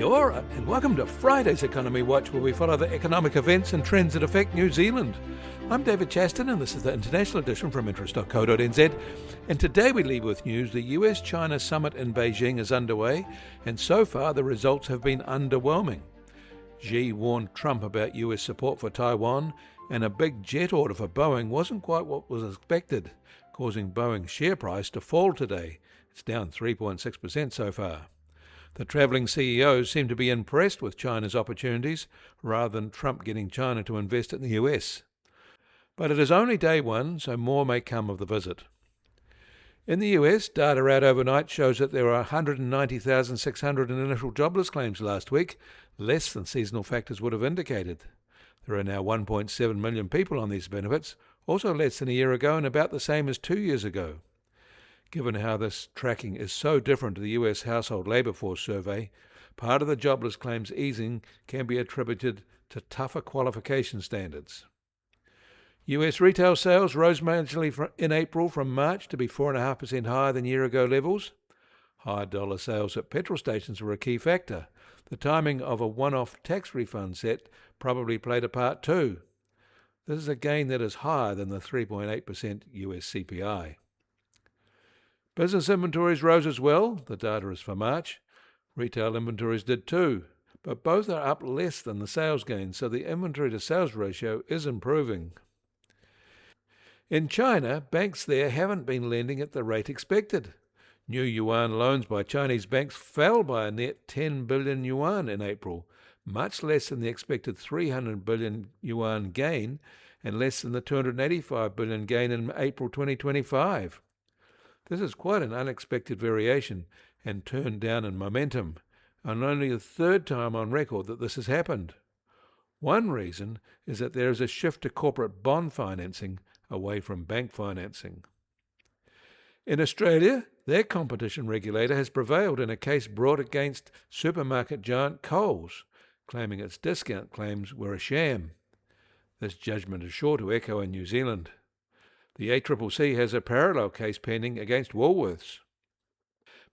Kia ora, and welcome to Friday's Economy Watch, where we follow the economic events and trends that affect New Zealand. I'm David Chaston, and this is the international edition from interest.co.nz. And today we leave with news. The US-China summit in Beijing is underway, and so far the results have been underwhelming. Xi warned Trump about US support for Taiwan, and a big jet order for Boeing wasn't quite what was expected, causing Boeing's share price to fall today. It's down 3.6% so far. The travelling CEOs seem to be impressed with China's opportunities rather than Trump getting China to invest in the US. But it is only day one, so more may come of the visit. In the US, data out overnight shows that there were 190,600 initial jobless claims last week, less than seasonal factors would have indicated. There are now 1.7 million people on these benefits, also less than a year ago and about the same as 2 years ago. Given how this tracking is so different to the US Household Labour Force survey, part of the jobless claims easing can be attributed to tougher qualification standards. US retail sales rose marginally in April from March to be 4.5% higher than year-ago levels. Higher dollar sales at petrol stations were a key factor. The timing of a one-off tax refund set probably played a part too. This is a gain that is higher than the 3.8% US CPI. Business inventories rose as well. The data is for March. Retail inventories did too, but both are up less than the sales gains, so the inventory to sales ratio is improving. In China, banks there haven't been lending at the rate expected. New yuan loans by Chinese banks fell by a net 10 billion yuan in April, much less than the expected 300 billion yuan gain and less than the 285 billion gain in April 2025. This is quite an unexpected variation and turned down in momentum, and only the third time on record that this has happened. One reason is that there is a shift to corporate bond financing away from bank financing. In Australia, their competition regulator has prevailed in a case brought against supermarket giant Coles, claiming its discount claims were a sham. This judgment is sure to echo in New Zealand. The ACCC has a parallel case pending against Woolworths.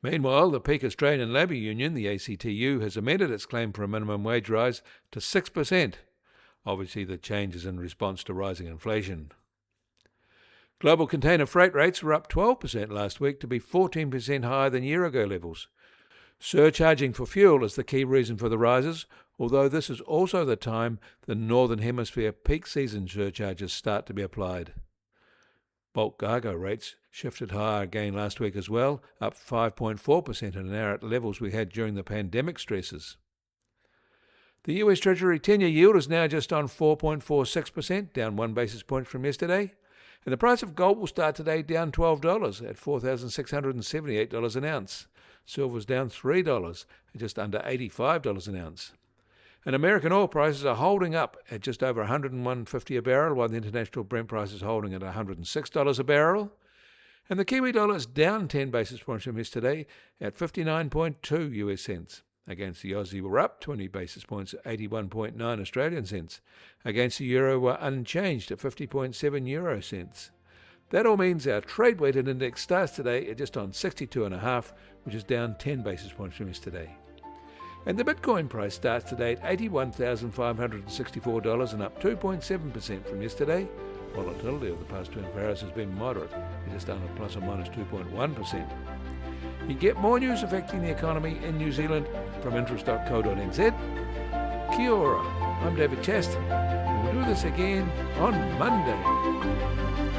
Meanwhile, the peak Australian Labour Union, the ACTU, has amended its claim for a minimum wage rise to 6%. Obviously, the change is in response to rising inflation. Global container freight rates were up 12% last week to be 14% higher than year-ago levels. Surcharging for fuel is the key reason for the rises, although this is also the time the Northern Hemisphere peak season surcharges start to be applied. Bulk cargo rates shifted higher again last week as well, up 5.4% in an hour at levels we had during the pandemic stresses. The US Treasury 10-year yield is now just on 4.46%, down 1 basis point from yesterday. And the price of gold will start today down $12 at $4,678 an ounce. Silver's down $3 at just under $85 an ounce. And American oil prices are holding up at just over $101.50 a barrel, while the international Brent price is holding at $106 a barrel. And the Kiwi dollar is down 10 basis points from yesterday at 59.2 US cents. Against the Aussie, we're up 20 basis points at 81.9 Australian cents. Against the euro, we're unchanged at 50.7 euro cents. That all means our trade-weighted index starts today at just on 62.5, which is down 10 basis points from yesterday. And the Bitcoin price starts today at $81,564 and up 2.7% from yesterday. Volatility of the past 24 hours has been moderate, at just under plus or minus 2.1%. You get more news affecting the economy in New Zealand from interest.co.nz. Kia ora, I'm David Chaston. We'll do this again on Monday.